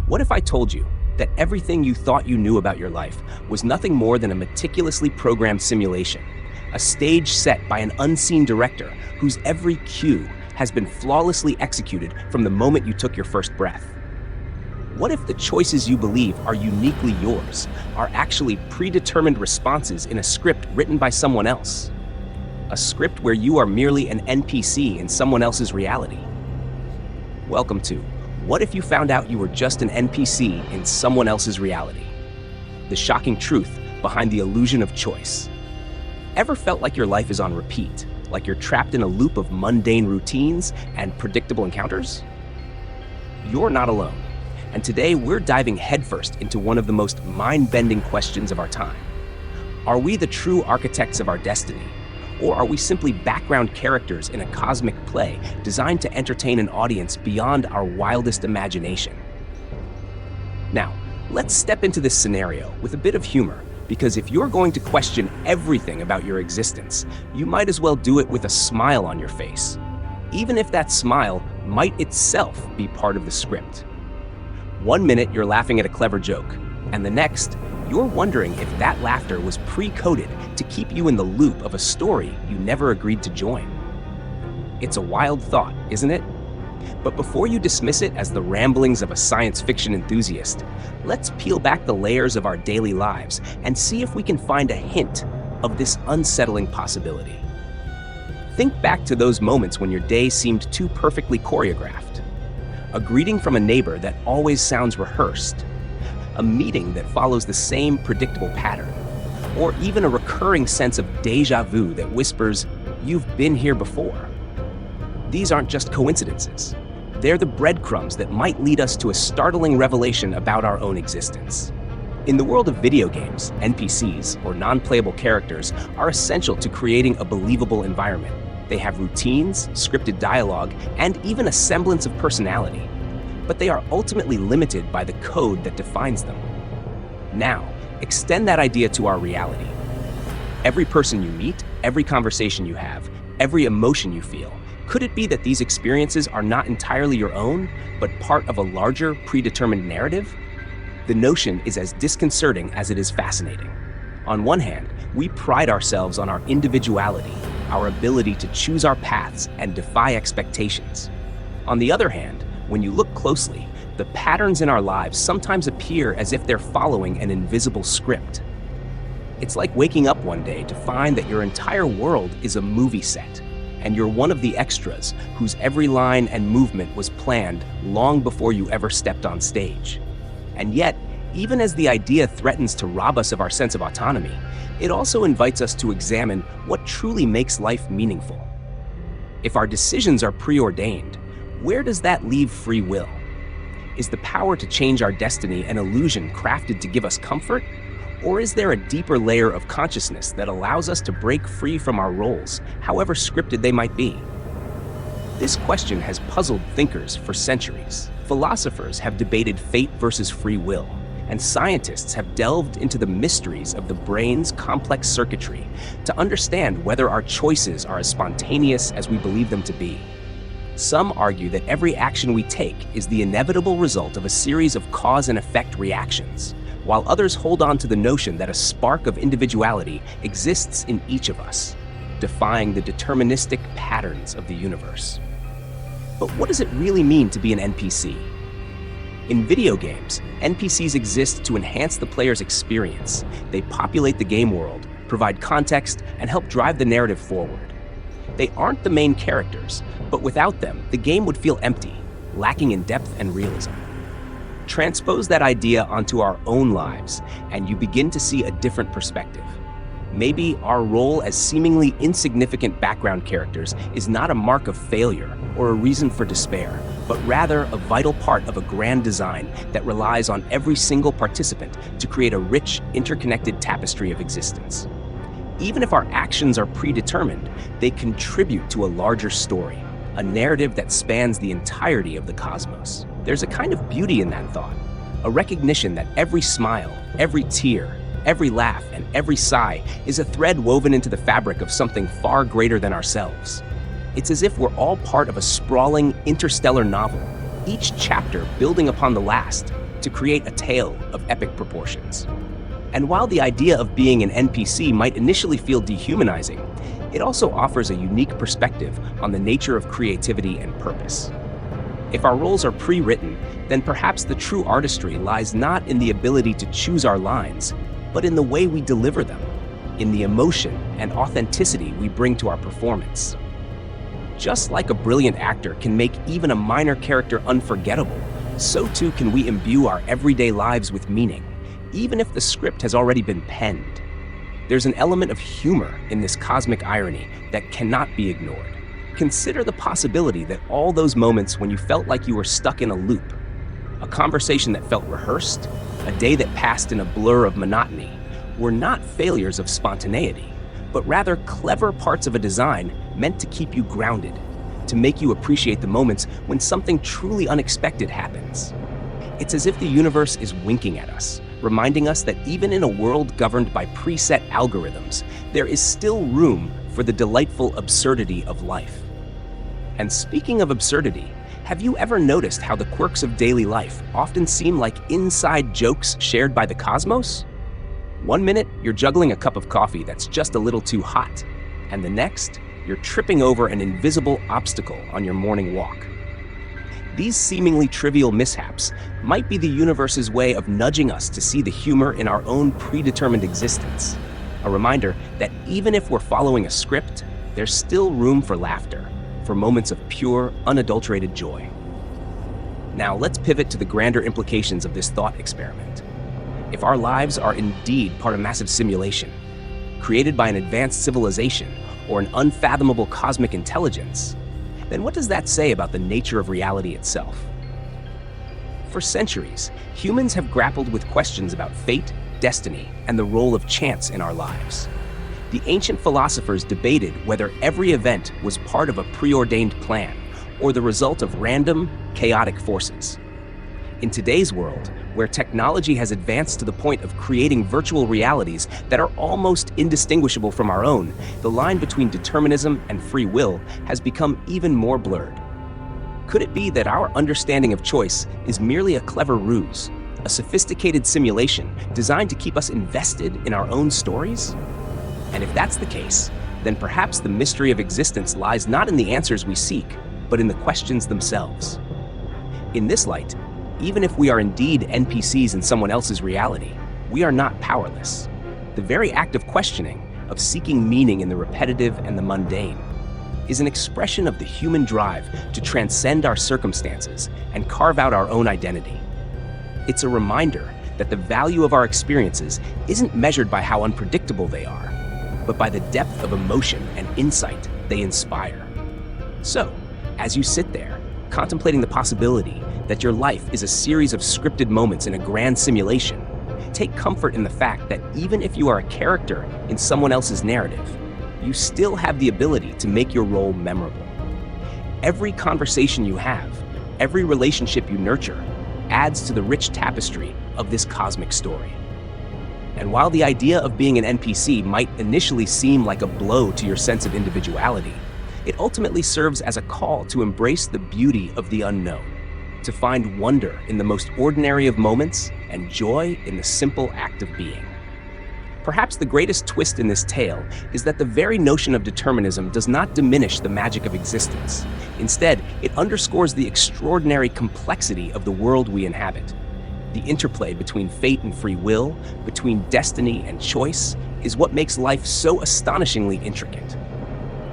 What if I told you that everything you thought you knew about your life was nothing more than a meticulously programmed simulation, a stage set by an unseen director whose every cue has been flawlessly executed from the moment you took your first breath? What if the choices you believe are uniquely yours are actually predetermined responses in a script written by someone else? A script where you are merely an NPC in someone else's reality? Welcome to What If You Found Out You Were Just an NPC in Someone Else's Reality? The shocking truth behind the illusion of choice. Ever felt like your life is on repeat, like you're trapped in a loop of mundane routines and predictable encounters? You're not alone. And today we're diving headfirst into one of the most mind-bending questions of our time. Are we the true architects of our destiny? Or are we simply background characters in a cosmic play designed to entertain an audience beyond our wildest imagination? Now, let's step into this scenario with a bit of humor, because if you're going to question everything about your existence, you might as well do it with a smile on your face, even if that smile might itself be part of the script. 1 minute you're laughing at a clever joke, and the next, you're wondering if that laughter was pre-coded to keep you in the loop of a story you never agreed to join. It's a wild thought, isn't it? But before you dismiss it as the ramblings of a science fiction enthusiast, let's peel back the layers of our daily lives and see if we can find a hint of this unsettling possibility. Think back to those moments when your day seemed too perfectly choreographed. A greeting from a neighbor that always sounds rehearsed, a meeting that follows the same predictable pattern, or even a recurring sense of déjà vu that whispers, "You've been here before." These aren't just coincidences. They're the breadcrumbs that might lead us to a startling revelation about our own existence. In the world of video games, NPCs, or non-playable characters, are essential to creating a believable environment. They have routines, scripted dialogue, and even a semblance of personality. But they are ultimately limited by the code that defines them. Now, extend that idea to our reality. Every person you meet, every conversation you have, every emotion you feel, could it be that these experiences are not entirely your own, but part of a larger, predetermined narrative? The notion is as disconcerting as it is fascinating. On one hand, we pride ourselves on our individuality, our ability to choose our paths and defy expectations. On the other hand, when you look closely, the patterns in our lives sometimes appear as if they're following an invisible script. It's like waking up one day to find that your entire world is a movie set, and you're one of the extras whose every line and movement was planned long before you ever stepped on stage. And yet, even as the idea threatens to rob us of our sense of autonomy, it also invites us to examine what truly makes life meaningful. If our decisions are preordained, where does that leave free will? Is the power to change our destiny an illusion crafted to give us comfort? Or is there a deeper layer of consciousness that allows us to break free from our roles, however scripted they might be? This question has puzzled thinkers for centuries. Philosophers have debated fate versus free will, and scientists have delved into the mysteries of the brain's complex circuitry to understand whether our choices are as spontaneous as we believe them to be. Some argue that every action we take is the inevitable result of a series of cause and effect reactions, while others hold on to the notion that a spark of individuality exists in each of us, defying the deterministic patterns of the universe. But what does it really mean to be an NPC? In video games, NPCs exist to enhance the player's experience. They populate the game world, provide context, and help drive the narrative forward. They aren't the main characters, but without them, the game would feel empty, lacking in depth and realism. Transpose that idea onto our own lives, and you begin to see a different perspective. Maybe our role as seemingly insignificant background characters is not a mark of failure or a reason for despair, but rather a vital part of a grand design that relies on every single participant to create a rich, interconnected tapestry of existence. Even if our actions are predetermined, they contribute to a larger story, a narrative that spans the entirety of the cosmos. There's a kind of beauty in that thought, a recognition that every smile, every tear, every laugh, and every sigh is a thread woven into the fabric of something far greater than ourselves. It's as if we're all part of a sprawling, interstellar novel, each chapter building upon the last, to create a tale of epic proportions. And while the idea of being an NPC might initially feel dehumanizing, it also offers a unique perspective on the nature of creativity and purpose. If our roles are pre-written, then perhaps the true artistry lies not in the ability to choose our lines, but in the way we deliver them, in the emotion and authenticity we bring to our performance. Just like a brilliant actor can make even a minor character unforgettable, so too can we imbue our everyday lives with meaning, even if the script has already been penned. There's an element of humor in this cosmic irony that cannot be ignored. Consider the possibility that all those moments when you felt like you were stuck in a loop, a conversation that felt rehearsed, a day that passed in a blur of monotony, were not failures of spontaneity, but rather clever parts of a design meant to keep you grounded, to make you appreciate the moments when something truly unexpected happens. It's as if the universe is winking at us, reminding us that even in a world governed by preset algorithms, there is still room for the delightful absurdity of life. And speaking of absurdity, have you ever noticed how the quirks of daily life often seem like inside jokes shared by the cosmos? One minute, you're juggling a cup of coffee that's just a little too hot, and the next, you're tripping over an invisible obstacle on your morning walk. These seemingly trivial mishaps might be the universe's way of nudging us to see the humor in our own predetermined existence, a reminder that even if we're following a script, there's still room for laughter, for moments of pure, unadulterated joy. Now let's pivot to the grander implications of this thought experiment. If our lives are indeed part of massive simulation, created by an advanced civilization or an unfathomable cosmic intelligence, then what does that say about the nature of reality itself? For centuries, humans have grappled with questions about fate, destiny, and the role of chance in our lives. The ancient philosophers debated whether every event was part of a preordained plan or the result of random, chaotic forces. In today's world, where technology has advanced to the point of creating virtual realities that are almost indistinguishable from our own, the line between determinism and free will has become even more blurred. Could it be that our understanding of choice is merely a clever ruse, a sophisticated simulation designed to keep us invested in our own stories? And if that's the case, then perhaps the mystery of existence lies not in the answers we seek, but in the questions themselves. In this light, even if we are indeed NPCs in someone else's reality, we are not powerless. The very act of questioning, of seeking meaning in the repetitive and the mundane, is an expression of the human drive to transcend our circumstances and carve out our own identity. It's a reminder that the value of our experiences isn't measured by how unpredictable they are, but by the depth of emotion and insight they inspire. So, as you sit there, contemplating the possibility that your life is a series of scripted moments in a grand simulation, take comfort in the fact that even if you are a character in someone else's narrative, you still have the ability to make your role memorable. Every conversation you have, every relationship you nurture, adds to the rich tapestry of this cosmic story. And while the idea of being an NPC might initially seem like a blow to your sense of individuality, it ultimately serves as a call to embrace the beauty of the unknown, to find wonder in the most ordinary of moments and joy in the simple act of being. Perhaps the greatest twist in this tale is that the very notion of determinism does not diminish the magic of existence. Instead, it underscores the extraordinary complexity of the world we inhabit. The interplay between fate and free will, between destiny and choice, is what makes life so astonishingly intricate.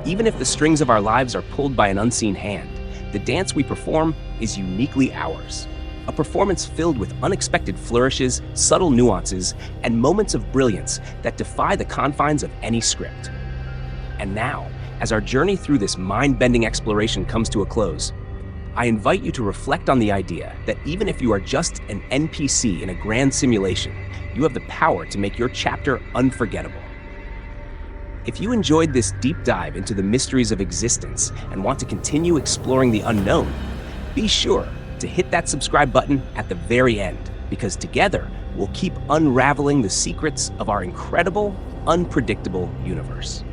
Even if the strings of our lives are pulled by an unseen hand, the dance we perform is uniquely ours. A performance filled with unexpected flourishes, subtle nuances, and moments of brilliance that defy the confines of any script. And now, as our journey through this mind-bending exploration comes to a close, I invite you to reflect on the idea that even if you are just an NPC in a grand simulation, you have the power to make your chapter unforgettable. If you enjoyed this deep dive into the mysteries of existence and want to continue exploring the unknown, be sure to hit that subscribe button at the very end, because together we'll keep unraveling the secrets of our incredible, unpredictable universe.